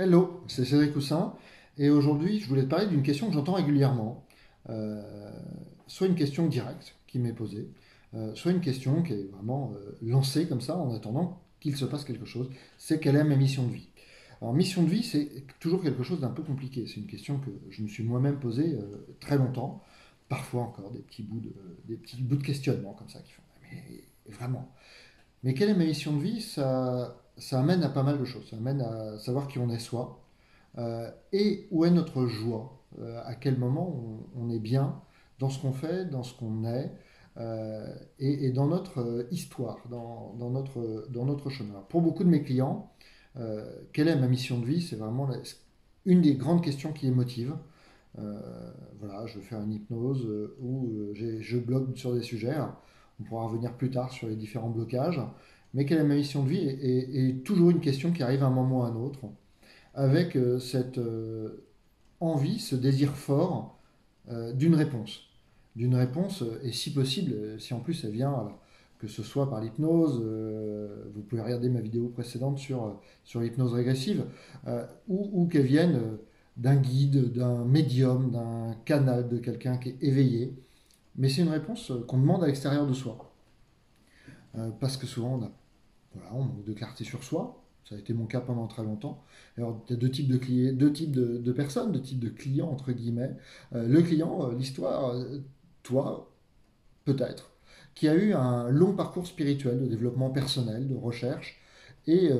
Hello, c'est Cédric Houssin et aujourd'hui je voulais te parler d'une question que j'entends régulièrement. Euh, Soit une question directe qui m'est posée, soit une question qui est vraiment lancée comme ça en attendant qu'il se passe quelque chose. C'est quelle est ma mission de vie? Alors mission de vie c'est toujours quelque chose d'un peu compliqué. C'est une question que je me suis moi-même posée très longtemps. Parfois encore des petits bouts de questionnement comme ça qui font mais vraiment. Mais quelle est ma mission de vie? Ça amène à pas mal de choses. Ça amène à savoir qui on est soi, et où est notre joie, à quel moment on est bien dans ce qu'on fait, dans ce qu'on est, et dans notre histoire, dans notre chemin. Alors, pour beaucoup de mes clients, quelle est ma mission de vie? C'est vraiment une des grandes questions qui les motive. Euh, voilà, je veux faire une hypnose où je bloque sur des sujets. On pourra revenir plus tard sur les différents blocages. Mais quelle est ma mission de vie est toujours une question qui arrive à un moment ou à un autre, avec cette envie, ce désir fort d'une réponse. D'une réponse, et si possible, si en plus elle vient, alors, que ce soit par l'hypnose, vous pouvez regarder ma vidéo précédente sur l'hypnose régressive, ou qu'elle vienne d'un guide, d'un médium, d'un canal, de quelqu'un qui est éveillé. Mais c'est une réponse qu'on demande à l'extérieur de soi. Parce que souvent, on manque de clarté sur soi. Ça a été mon cas pendant très longtemps. Alors, il y a deux types de personnes, deux types de clients, entre guillemets. Le client, l'histoire, toi, peut-être, qui a eu un long parcours spirituel de développement personnel, de recherche, et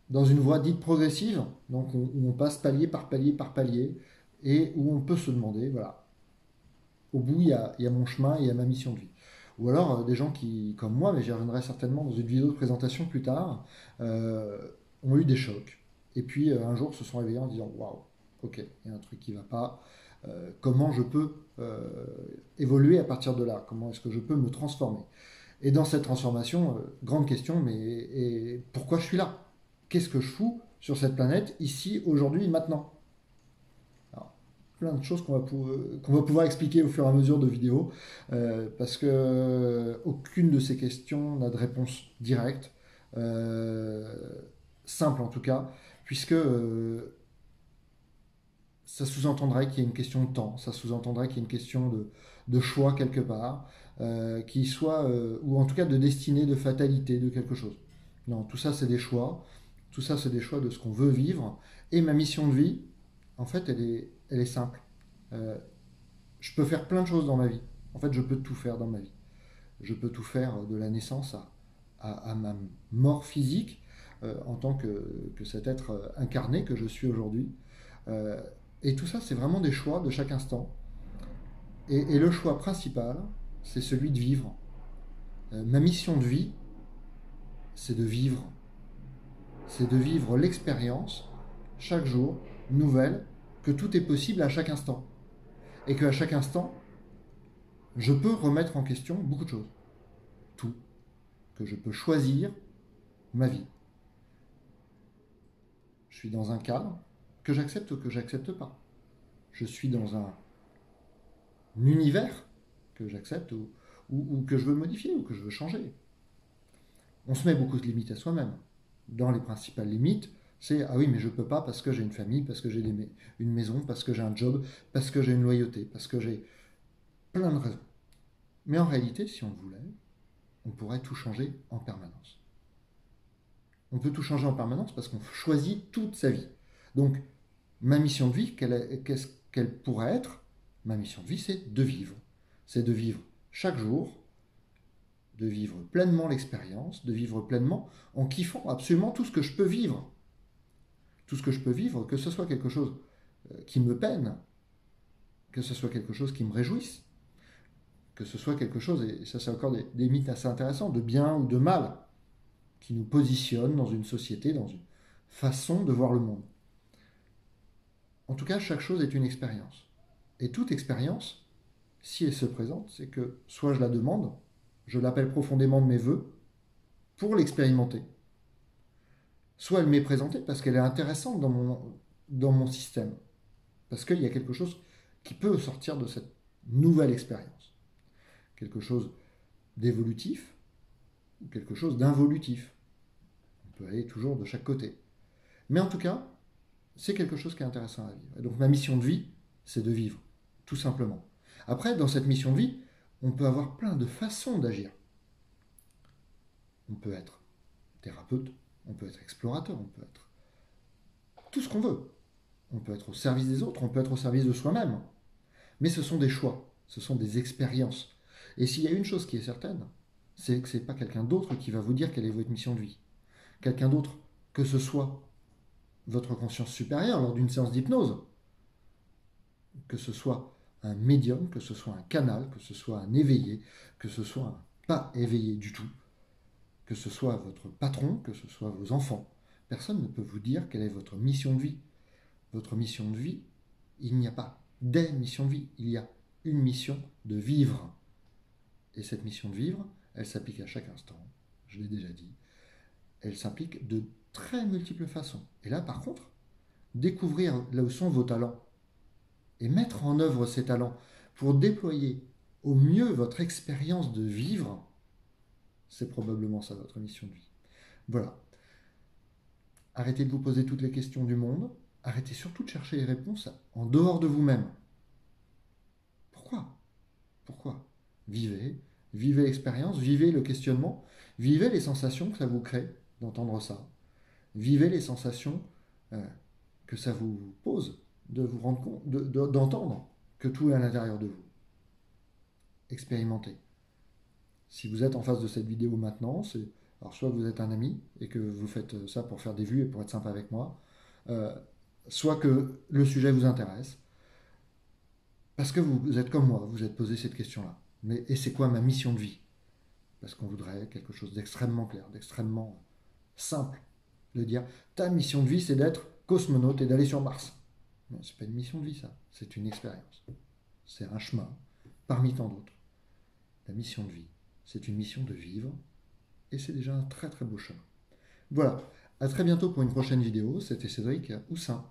dans une voie dite progressive, donc où on passe palier par palier par palier, et où on peut se demander, voilà, au bout, il y a mon chemin, il y a ma mission de vie. Ou alors des gens qui, comme moi, mais j'y reviendrai certainement dans une vidéo de présentation plus tard, euh, ont eu des chocs. Et puis un jour se sont réveillés en disant waouh, ok, il y a un truc qui ne va pas. Comment je peux évoluer à partir de là? Comment est-ce que je peux me transformer? Et dans cette transformation, grande question, mais et pourquoi je suis là? Qu'est-ce que je fous sur cette planète, ici, aujourd'hui, maintenant? Alors, plein de choses qu'on va pouvoir expliquer au fur et à mesure de vidéos, parce que aucune de ces questions n'a de réponse directe, euh, simple en tout cas, puisque ça sous-entendrait qu'il y ait une question de temps, ça sous-entendrait qu'il y ait une question de choix quelque part, qui soit, ou en tout cas de destinée, de fatalité, de quelque chose. Non, tout ça c'est des choix, tout ça c'est des choix de ce qu'on veut vivre, et ma mission de vie, en fait, elle est simple. Euh, je peux faire plein de choses dans ma vie. En fait, je peux tout faire dans ma vie. Je peux tout faire de la naissance à ma mort physique, en tant que cet être incarné que je suis aujourd'hui. Euh, et tout ça, c'est vraiment des choix de chaque instant. Et le choix principal, c'est celui de vivre. Ma mission de vie, c'est de vivre. C'est de vivre l'expérience, chaque jour, nouvelle, que tout est possible à chaque instant. Et qu'à chaque instant, je peux remettre en question beaucoup de choses. Tout. Que je peux choisir ma vie. Je suis dans un cadre que j'accepte ou que j'accepte pas. Je suis dans un univers que j'accepte ou que je veux modifier ou que je veux changer. On se met beaucoup de limites à soi-même. Dans les principales limites, c'est ah oui, mais je peux pas parce que j'ai une famille, parce que j'ai une maison, parce que j'ai un job, parce que j'ai une loyauté, parce que j'ai plein de raisons. Mais en réalité, si on le voulait, on pourrait tout changer en permanence. On peut tout changer en permanence parce qu'on choisit toute sa vie. Donc, ma mission de vie, qu'est-ce qu'elle pourrait être? Ma mission de vie, c'est de vivre. C'est de vivre chaque jour, de vivre pleinement l'expérience, de vivre pleinement en kiffant absolument tout ce que je peux vivre. Tout ce que je peux vivre, que ce soit quelque chose qui me peine, que ce soit quelque chose qui me réjouisse, que ce soit quelque chose, et ça c'est encore des mythes assez intéressants, de bien ou de mal, qui nous positionne dans une société, dans une façon de voir le monde. En tout cas, chaque chose est une expérience. Et toute expérience, si elle se présente, c'est que soit je la demande, je l'appelle profondément de mes voeux pour l'expérimenter, soit elle m'est présentée parce qu'elle est intéressante dans mon système, parce qu'il y a quelque chose qui peut sortir de cette nouvelle expérience, quelque chose d'évolutif ou quelque chose d'involutif. On peut aller toujours de chaque côté. Mais en tout cas, c'est quelque chose qui est intéressant à vivre. Et donc ma mission de vie, c'est de vivre, tout simplement. Après, dans cette mission de vie, on peut avoir plein de façons d'agir. On peut être thérapeute, on peut être explorateur, on peut être tout ce qu'on veut. On peut être au service des autres, on peut être au service de soi-même. Mais ce sont des choix, ce sont des expériences. Et s'il y a une chose qui est certaine, c'est que ce n'est pas quelqu'un d'autre qui va vous dire quelle est votre mission de vie. Quelqu'un d'autre, que ce soit votre conscience supérieure lors d'une séance d'hypnose, que ce soit un médium, que ce soit un canal, que ce soit un éveillé, que ce soit un pas éveillé du tout, que ce soit votre patron, que ce soit vos enfants, personne ne peut vous dire quelle est votre mission de vie. Votre mission de vie, il n'y a pas des missions de vie, il y a une mission de vivre. Et cette mission de vivre, elle s'applique à chaque instant, je l'ai déjà dit, elle s'applique de très multiples façons. Et là, par contre, découvrir là où sont vos talents et mettre en œuvre ces talents pour déployer au mieux votre expérience de vivre, c'est probablement ça votre mission de vie. Voilà. Arrêtez de vous poser toutes les questions du monde. Arrêtez surtout de chercher les réponses en dehors de vous-même. Pourquoi? Pourquoi? Vivez, vivez l'expérience, vivez le questionnement, vivez les sensations que ça vous crée d'entendre ça. Vivez les sensations que ça vous pose de vous rendre compte, d'entendre que tout est à l'intérieur de vous. Expérimentez. Si vous êtes en face de cette vidéo maintenant, c'est alors soit vous êtes un ami et que vous faites ça pour faire des vues et pour être sympa avec moi, soit que le sujet vous intéresse, parce que vous êtes comme moi, vous êtes posé cette question-là. Et c'est quoi ma mission de vie? Parce qu'on voudrait quelque chose d'extrêmement clair, d'extrêmement simple, de dire ta mission de vie c'est d'être cosmonaute et d'aller sur Mars. Non, c'est pas une mission de vie ça, c'est une expérience. C'est un chemin parmi tant d'autres. La mission de vie, c'est une mission de vivre et c'est déjà un très très beau chemin. Voilà, à très bientôt pour une prochaine vidéo, c'était Cédric Houssin.